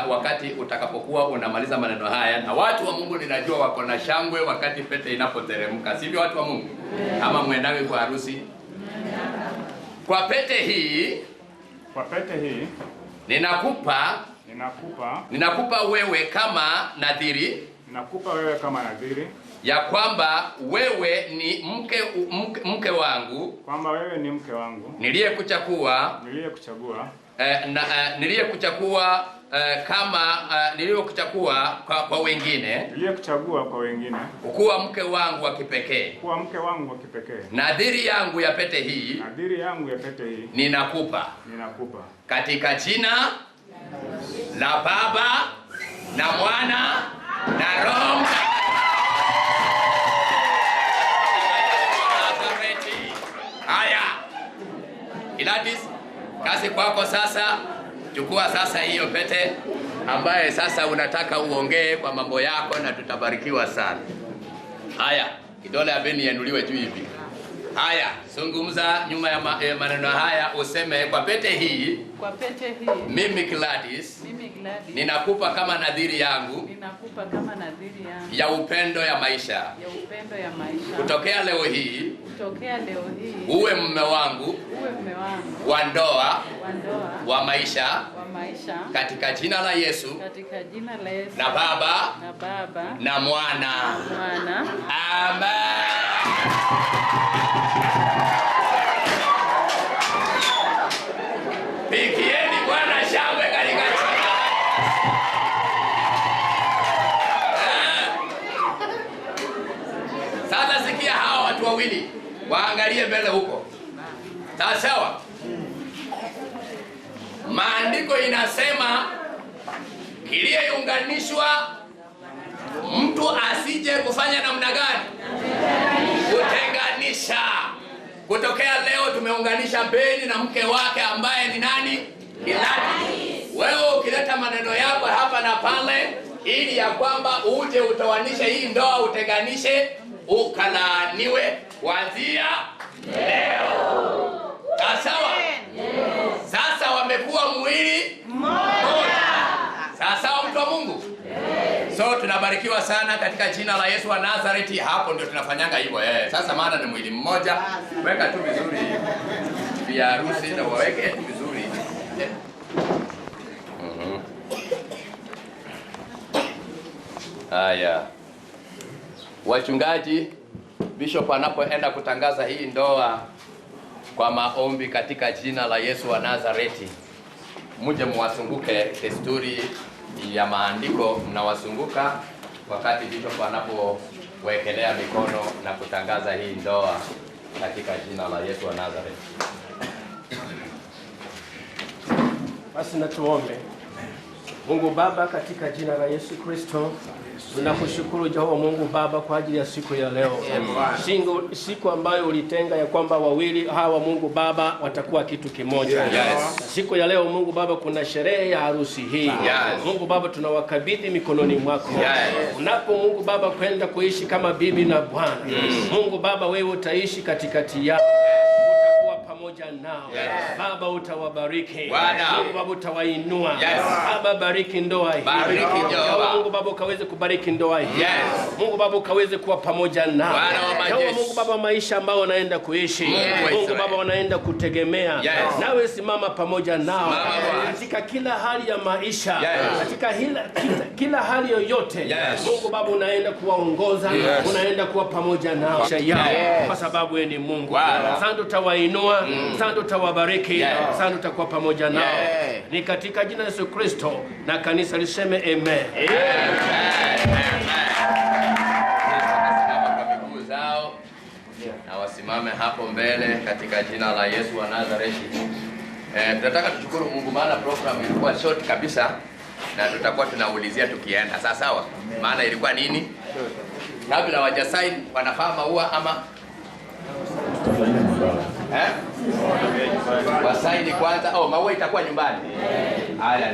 moja wakati utakapokuwa unamaliza maneno haya, na watu wa Mungu ninajua wako na shangwe wakati pete inapoteremka, sivyo watu wa Mungu? Ama mwendawe kwa harusi? Kwa pete hii ninakupa wewe kama nadhiri, ya kwamba wewe ni mke wangu, niliyekuchagua kwa wengine, ukuwa mke wangu wa kipekee. Nadhiri yangu ya pete hii ninakupa katika jina la Baba na Mwana na Roho Mtakatifu. Haya, Gladys, kazi kwako sasa. Chukua sasa hiyo pete ambaye sasa unataka uongee kwa mambo yako na tutabarikiwa sana. Haya, kidole ya beni yanuliwe juu hivi. Haya, zungumza nyuma ya maneno haya, useme kwa pete hii, mimi Gladys, ninakupa kama nadhiri yangu, ya upendo ya maisha. Kutokea leo hii uwe mume wangu wa ndoa wa maisha, katika jina la Yesu, na Baba na Mwana. Amen. Pigieni Bwana shangwe katika jina. Sasa sikia hawa watu wawili, waangalie mbele huko. Sawa? Maandiko inasema iliyeunganishwa mtu asije kufanya namna gani? Kutenganisha. Kutokea leo tumeunganisha Beni na mke wake ambaye ni nani? Gladys. Wewe ukileta maneno yako hapa na pale ili ya kwamba uje utawanishe hii ndoa, utenganishe, ukalaaniwe kuanzia leo. Sawa? Sasa wamekuwa mwili mmoja. Sasa mtu wa Mungu. So tunabarikiwa sana katika jina la Yesu wa Nazareti. Hapo ndio tunafanyanga hivyo. Sasa maana ni mwili mmoja. Weka tu vizuri. Bi harusi na waweke tu vizuri. Haya. Wachungaji, Bishop anapoenda kutangaza hii ndoa kwa maombi katika jina la Yesu wa Nazareti, muje muwasunguke. Desturi ya maandiko, mnawasunguka wakati Bishop anapowekelea mikono na kutangaza hii ndoa katika jina la Yesu wa Nazareti. Basi na tuombe. Mungu Baba, katika jina la Yesu Kristo, tunakushukuru Jehova Mungu Baba kwa ajili ya siku ya leo. Siku ambayo ulitenga ya kwamba wawili hawa Mungu Baba watakuwa kitu kimoja. Siku ya leo Mungu Baba kuna sherehe ya harusi hii. Mungu Baba tunawakabidhi mikononi mwako. Unapo Mungu Baba kwenda kuishi kama bibi na bwana. Mungu Baba wewe utaishi katikati yao. Pamoja nao. Baba utawabariki. Mungu Baba utawainua. Baba bariki ndoa hii. Mungu Baba ukaweze kubariki ndoa hii. Mungu Baba ukaweze kuwa pamoja nao. Mungu Baba maisha ambao wanaenda kuishi, Mungu Baba wanaenda kutegemea, nawe simama pamoja nao katika kila hali ya maisha, katika kila hali yoyote. Mungu Baba unaenda kuwaongoza, unaenda kuwa pamoja nao kwa sababu wewe ni Mungu. Asante utawainua, asante utawabariki, asante utakuwa pamoja nao. Ni katika jina la Yesu Kristo na kanisa liseme amen. Na wasimame hapo mbele katika jina la Yesu wa Nazareti. Tunataka tushukuru Mungu maana program ilikuwa short kabisa na tutakuwa tunaulizia tukienda. Sawa? Maana ilikuwa nini? Kabla wajasaini wanafaa maua ama wasaini kwanza. Maua itakuwa nyumbani. Haya,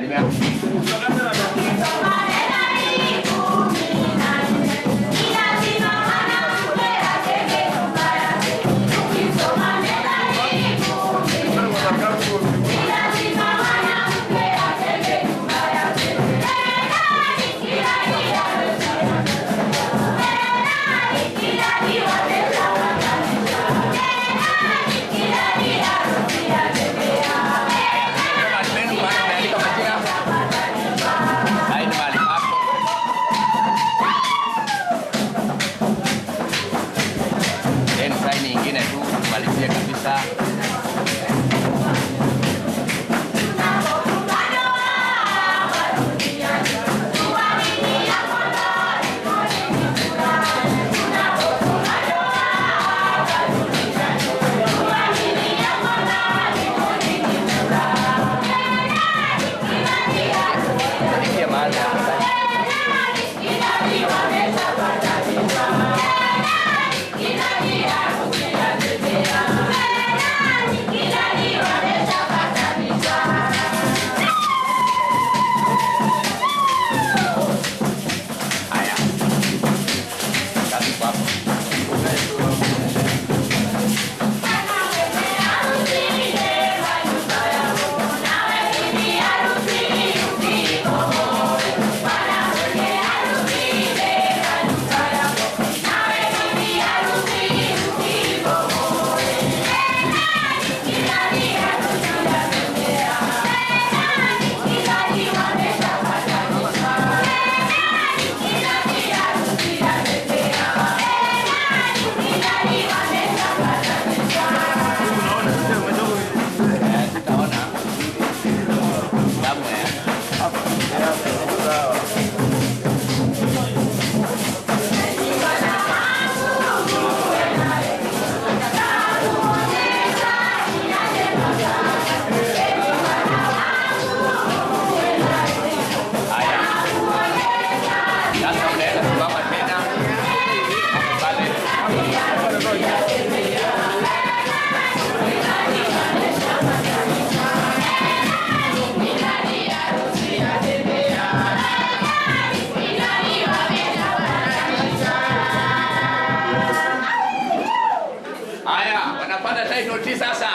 Sasa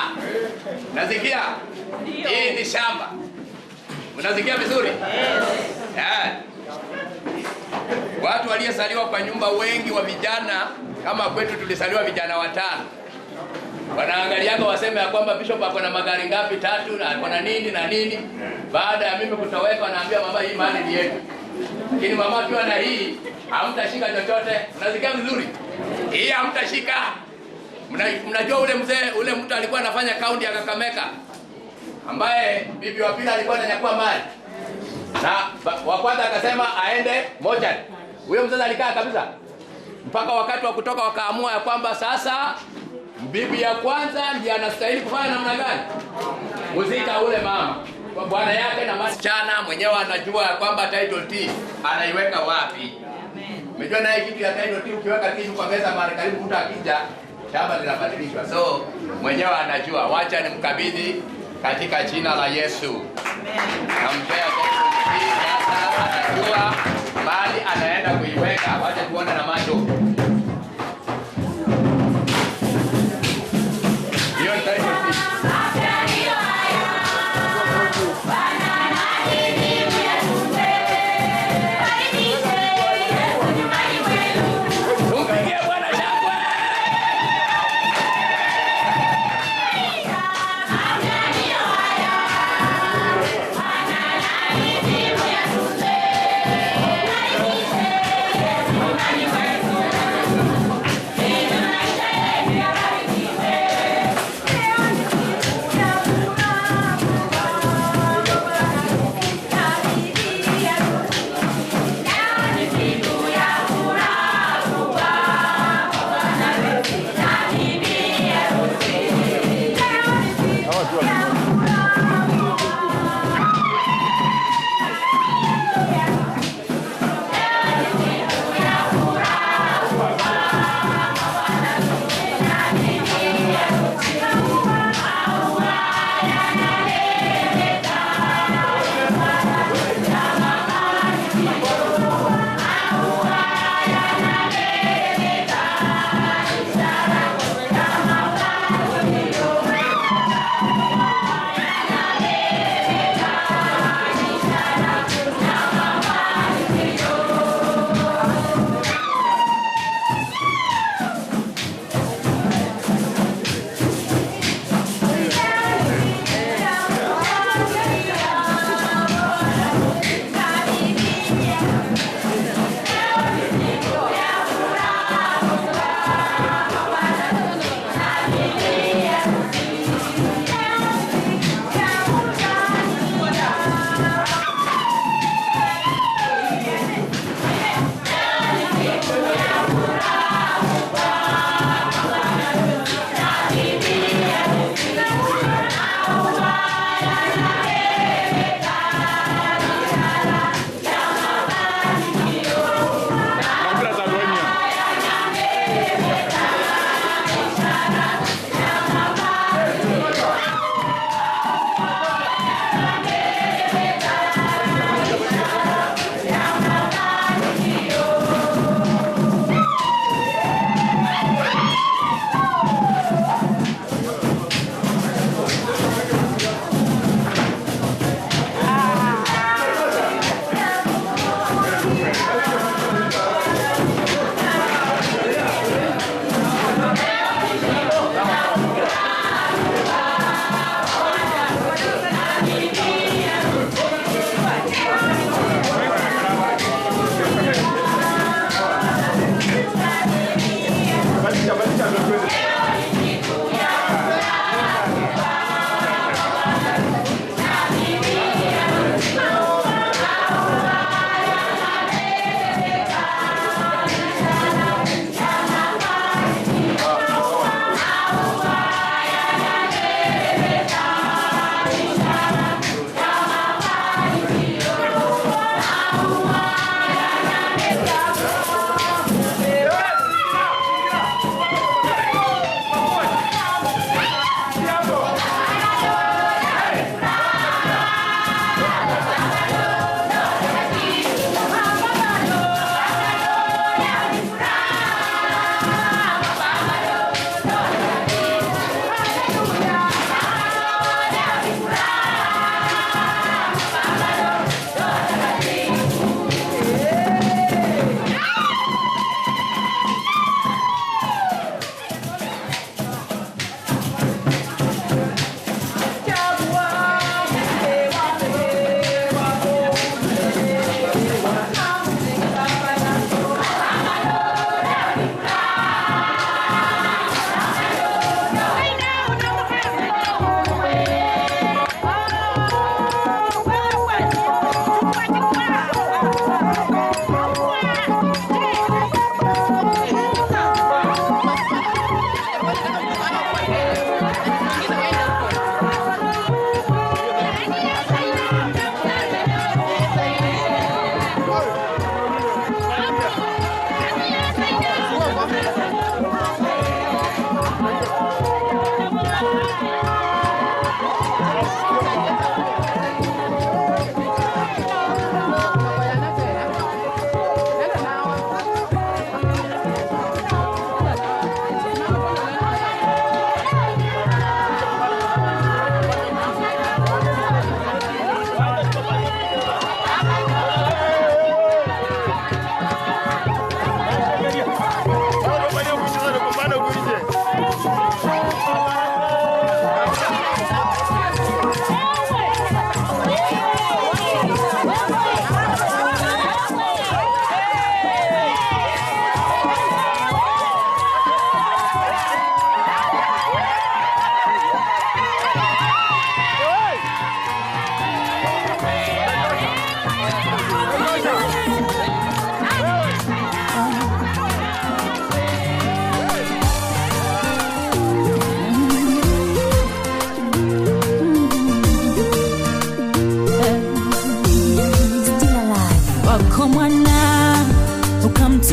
nasikia hii ni shamba, unasikia vizuri? Yeah. Watu waliosaliwa kwa nyumba wengi wa vijana kama kwetu tulisaliwa vijana 5, wanaangaliaga waseme ya kwamba bishop ako na magari ngapi 3 na ako na nini na nini. Baada ya mimi kutoweka, naambia mama, hii mali ni yetu, lakini mama akiwa na hii hamtashika chochote. Unasikia vizuri? Hii hamtashika. Mnajua ule mzee, ule mtu alikuwa anafanya kaunti ya Kakamega, ambaye bibi wa pili alikuwa ananyakua mali, na wa kwanza akasema aende moja. Huyo mzee alikaa kabisa mpaka wakati wa kutoka, wakaamua ya kwamba sasa bibi ya kwanza ndiye anastahili kufanya namna gani, muzika ule mama kwa bwana yake, na msichana mwenyewe anajua ya kwamba title deed anaiweka wapi. Umejua naye kitu ya title deed, ukiweka kitu kwa meza mara karibu mtu akija shamba linabadilishwa. So mwenyewe anajua. Wacha nimkabidhi katika jina la Yesu. Nampea sasa, anajua mali anaenda kuiweka. Wacha tuone na macho. Hiyo title deed. Thank you.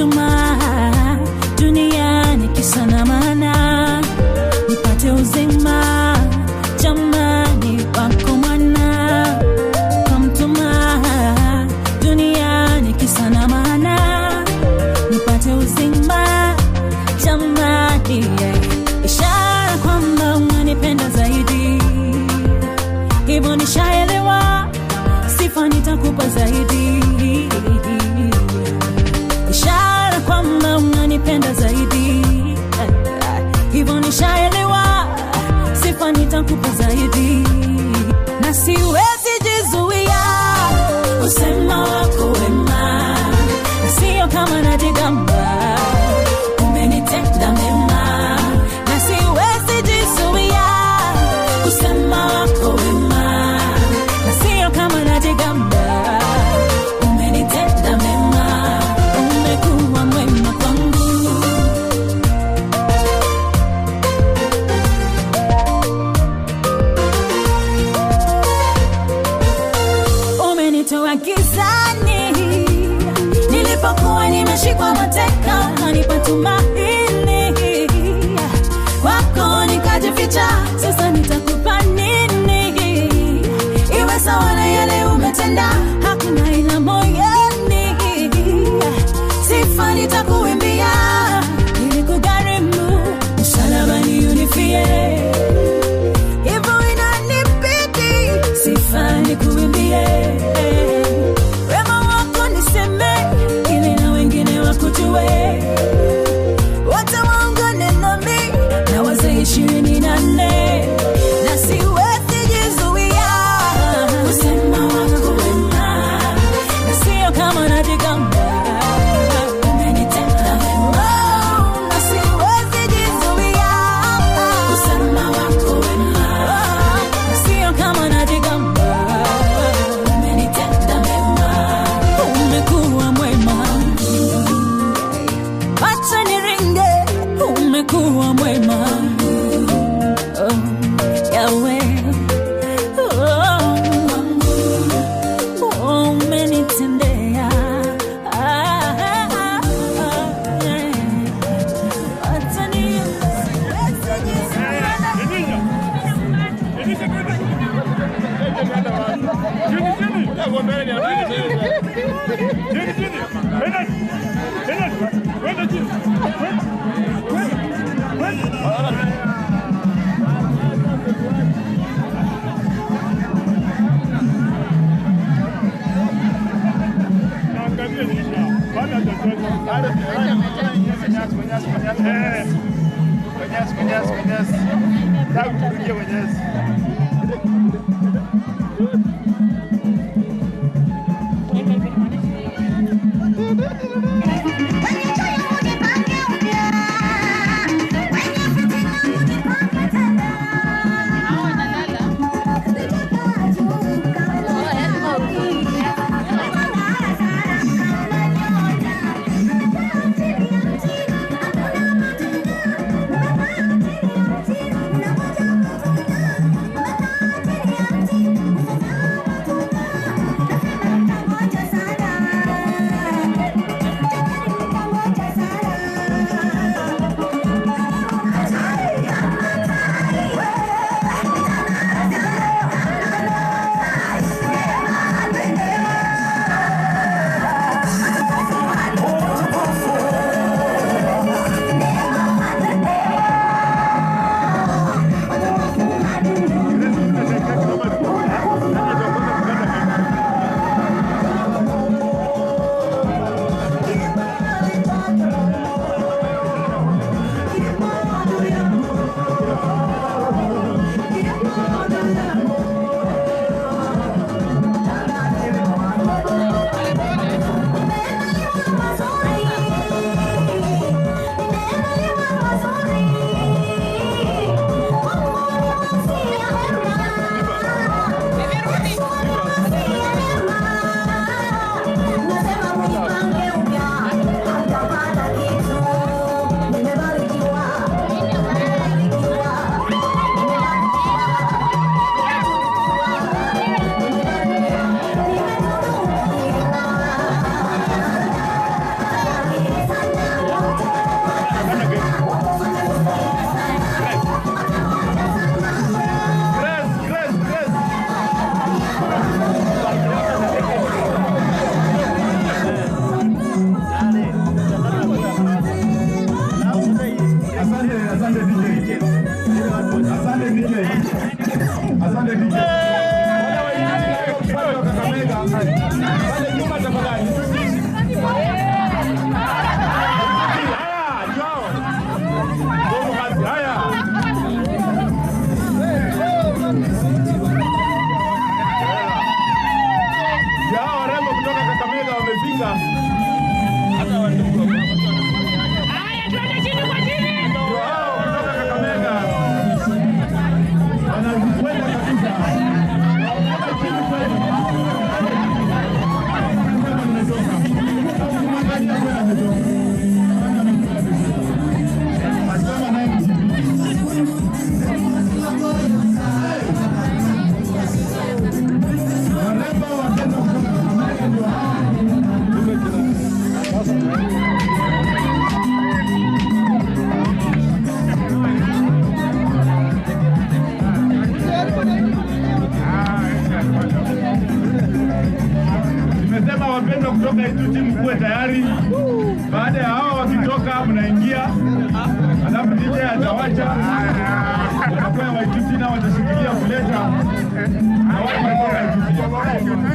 umenituma duniani kisa na maana nipate uzima, jamani wako mwana kamtuma duniani kisa na maana nipate uzima, jamani ishara kwamba unanipenda zaidi, hivyo nishaelewa sifa nitakupa zaidi, ishara kwamba unanipenda zaidi, hivyo nishaelewa sifa nitakupa zaidi, na siwezi jizuia kusema wako wema, sio kama najigamba, umenitenda mema, na siwezi jizuia kusema wako wema, sio kama najigamba, umenitenda mema, umekuwa mwema kwangu. Umenitoa gizani nilipokuwa nimeshikwa mateka, kanipa tumaini kwako nikajificha, sasa nitakupa nini? Iwe sawa na yale umetenda, hakuna ila moyoni, sifa nitakuimbia, nilikugharimu msalabani unifie, hivyo inanibidi sifa nikuimbie, wema wako niseme ili na wengine wakujue, wote waungane nami na wazee 24, na siwezi jizuia kusema wako wema, na sio kama najigamba, umenitenda mema, na siwezi jizuia kusema wako wema, na sio kama najigamba, umenitenda mema, umekuwa mwema, acha niringe, umekuwa mwema, Yahweh, umenitendea, acha wamefika. Hata wandugu haya, twende chini kwa chini. Ndio hao kutoka Kakamega. Wanakwenda kabisa. Nimesema wapendwa kutoka Ituti mkuwe tayari. Baada ya hao wakitoka mnaingia. Alafu DJ atawacha. Wanakuwa wa Ituti na watashikilia kuleta. Na watu wa Ituti.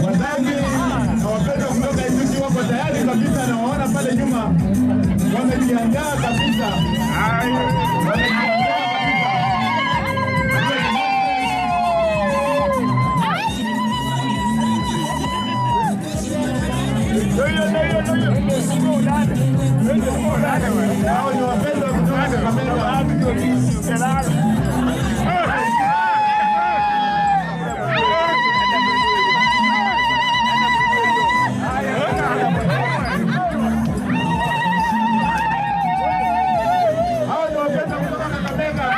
Wazazi na wapendwa kutoka Ituti wako tayari kabisa, na waona pale nyuma wamejiandaa kabisa. Hao ni wapendwa kutoka Kakamega.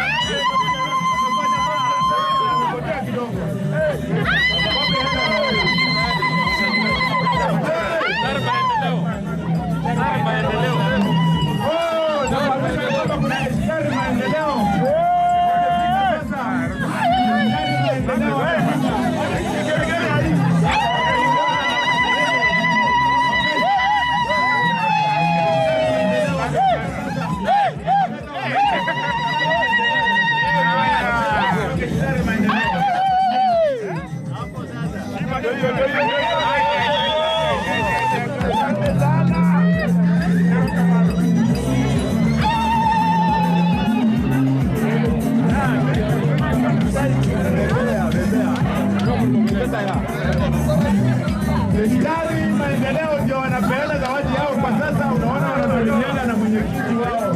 Serikali maendeleo ndio wanapeana zawadi yao kwa sasa. Unaona wanasalimiana na mwenyekiti wao.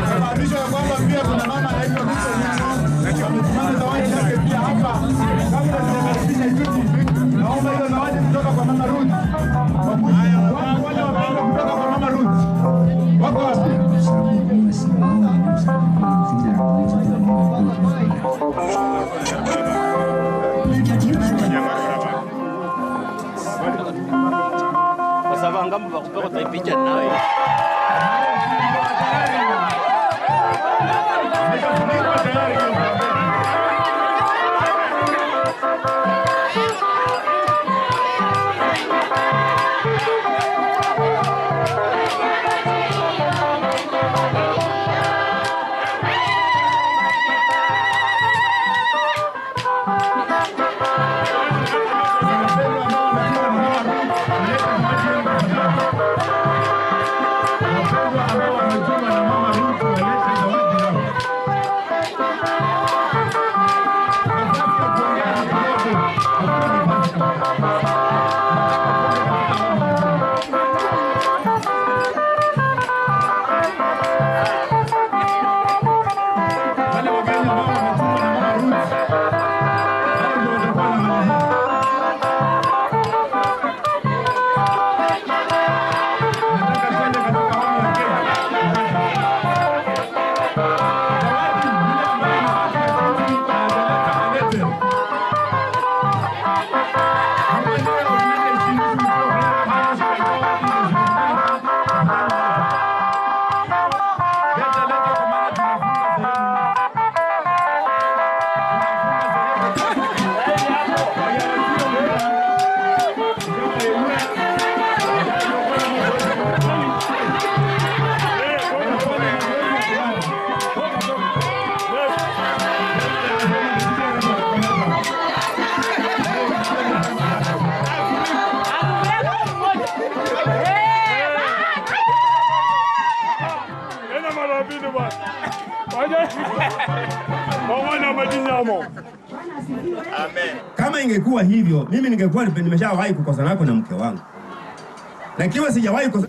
Sababisha ya kwamba pia kuna mama anaitwa Mama zawadi yake pia hapa. Kabla tunakaribisha Ituti, naomba hiyo zawadi kutoka kwa Mama Ruth. Wale wapendwa kutoka kwa Mama Ruth wako wapi? Ngamu bakupeka utaipicha nawe. Ambao wametuma na Mama Ruth walete zawadi yao. Kama ingekuwa hivyo, mimi ningekuwa nimeshawahi kukosa nako na mke wangu. Na kiwa sijawahi kukosa.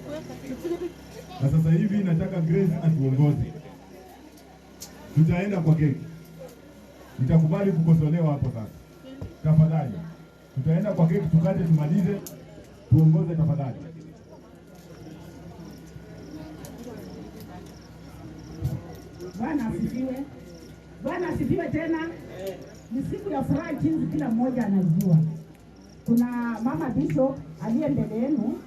Na sasa hivi nataka Grace atuongoze. Tutaenda kwa keki. Nitakubali kukosolewa hapo sasa. Tafadhali. Tutaenda kwa keki tukate tumalize. Tuongoze tafadhali. Bwana asifiwe. Bwana asifiwe tena. Ni siku ya furaha jinsi kila mmoja anajua. Kuna Mama Bishop aliye mbele yenu.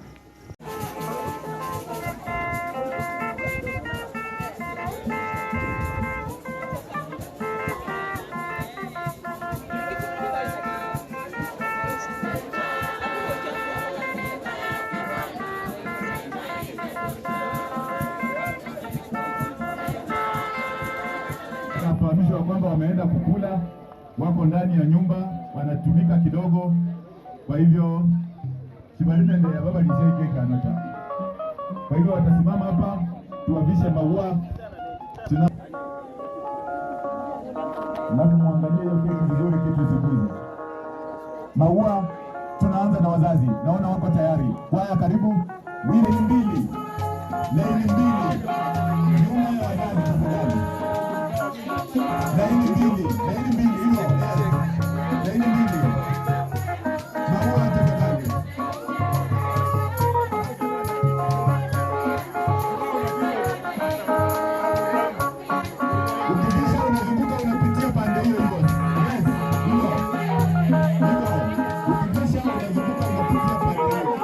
Nafahamishwa kwamba wameenda kukula, wako ndani ya nyumba, wanatumika kidogo. Kwa hivyo Shibarime ya baba niseke kanata. Kwa hivyo watasimama hapa, tuwavishe maua. Muangalie hiyo keki vizuri, kitu sikuzi. Maua tunaanza na wazazi. Naona wako tayari. Kwaya karibu. Laini mbili. Nyuma ya wazazi tafadhali. Laini mbili hiyo. Laini mbili. Maua tafadhali. Ukibisha unazunguka unapitia pande hiyo hiyo. Yes, hiyo. Ukibisha unazunguka unapitia pande hiyo.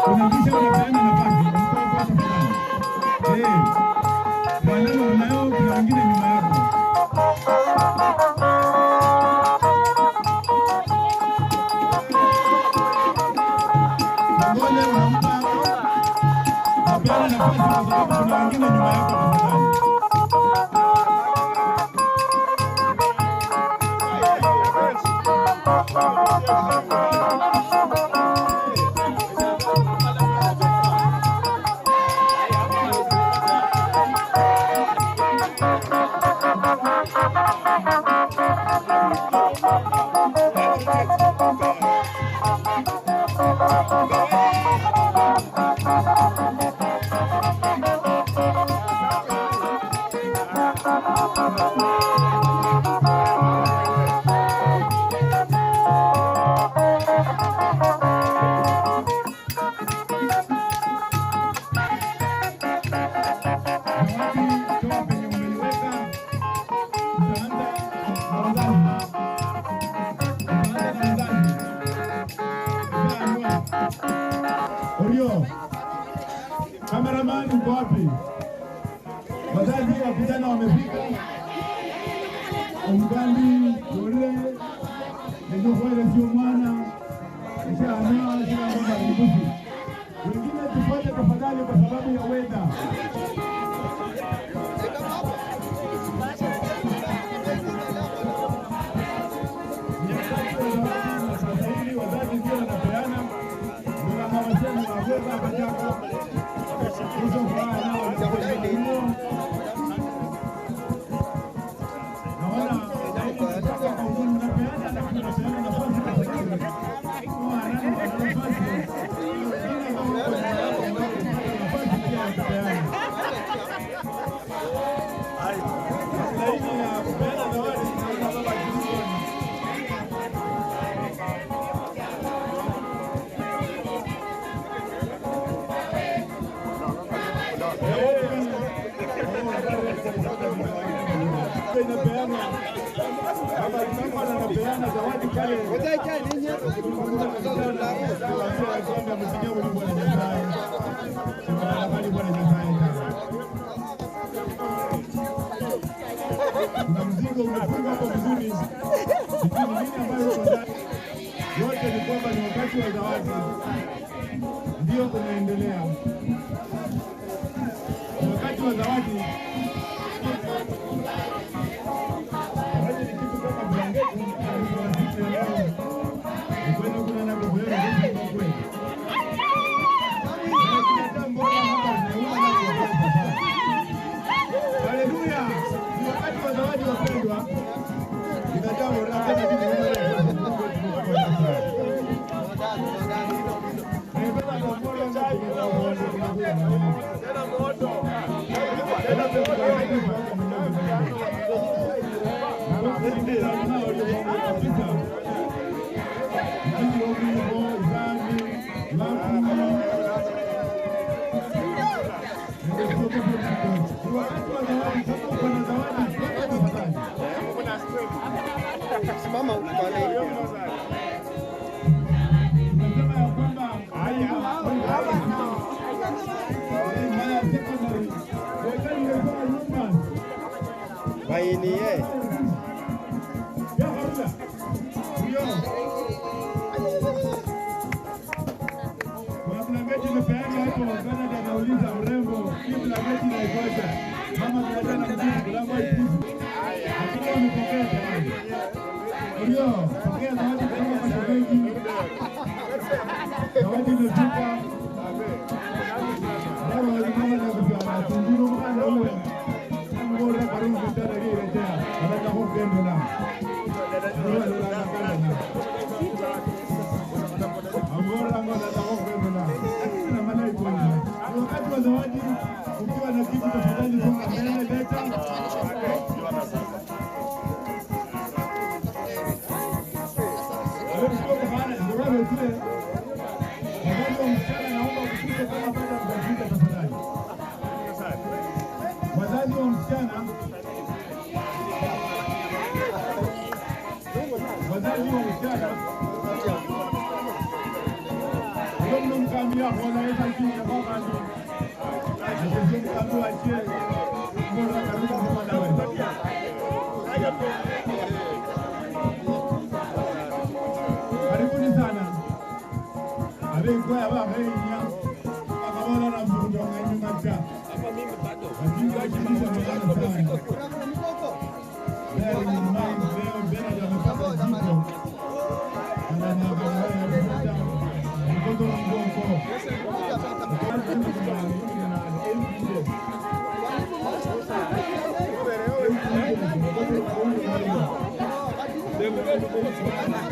Unabisha unapeana nafasi. Maneno unayo, kuna wengine nyuma yako. Ngone unampa. Unapeana nafasi kwa sababu kuna wengine nyuma yako tafadhali. Orio, cameraman uko wapi? Wazazi wa vijana wamefika. Umgandi, Dore, Njokwele sio mwana. Kisha anao sina ngoma mbuzi. Wengine tufuate tafadhali kwa sababu ya weather. Wazazi ndio wanapeana. Ndio mawasiliano na weather hapa. Hizo furaha nao wanapeana. Anapeana zawadi kale. Kuna mzigo umefunga hapo vizuri. Yote ni kwamba ni wakati wa zawadi. Ndio kunaendelea. Wakati wa zawadi. Haleluya! Ni wakati wa zawadi wapendwa. Simama pale. Baini ye. Kuna blanketi imepeana hapo, Canada anauliza mrembo, hii blanketi inaikosa. Mama tunataka mzigo, mlango ipo. Lakini wamepokea jamani. Ndio, pokea zawadi kama mashabiki. Zawadi imefika. Leo mama na kupeana tunduru mkana uwe. Mbora karibu tena hii rejea. Nataka hokendo na. Mbora mbona nataka hokendo na. Na maana ipo ni. Wakati wa zawadi ukiwa na kitu tafadhali songa mbele leta. Wazazi wa msichana wazazi wa msichana Ndio mkamia kwa leta chini kwa kandu. Ndio mkamia chini. Mbona karibu kwa dawa. Karibuni sana. Alikuwa hapa henya. Akaona na mvuto ngani macha. Hapa mimi bado. Lakini akimaliza mwanzo sana. Leo ni mama leo bena ya mpaka jiko. Na mtoto mgongo. Thank you.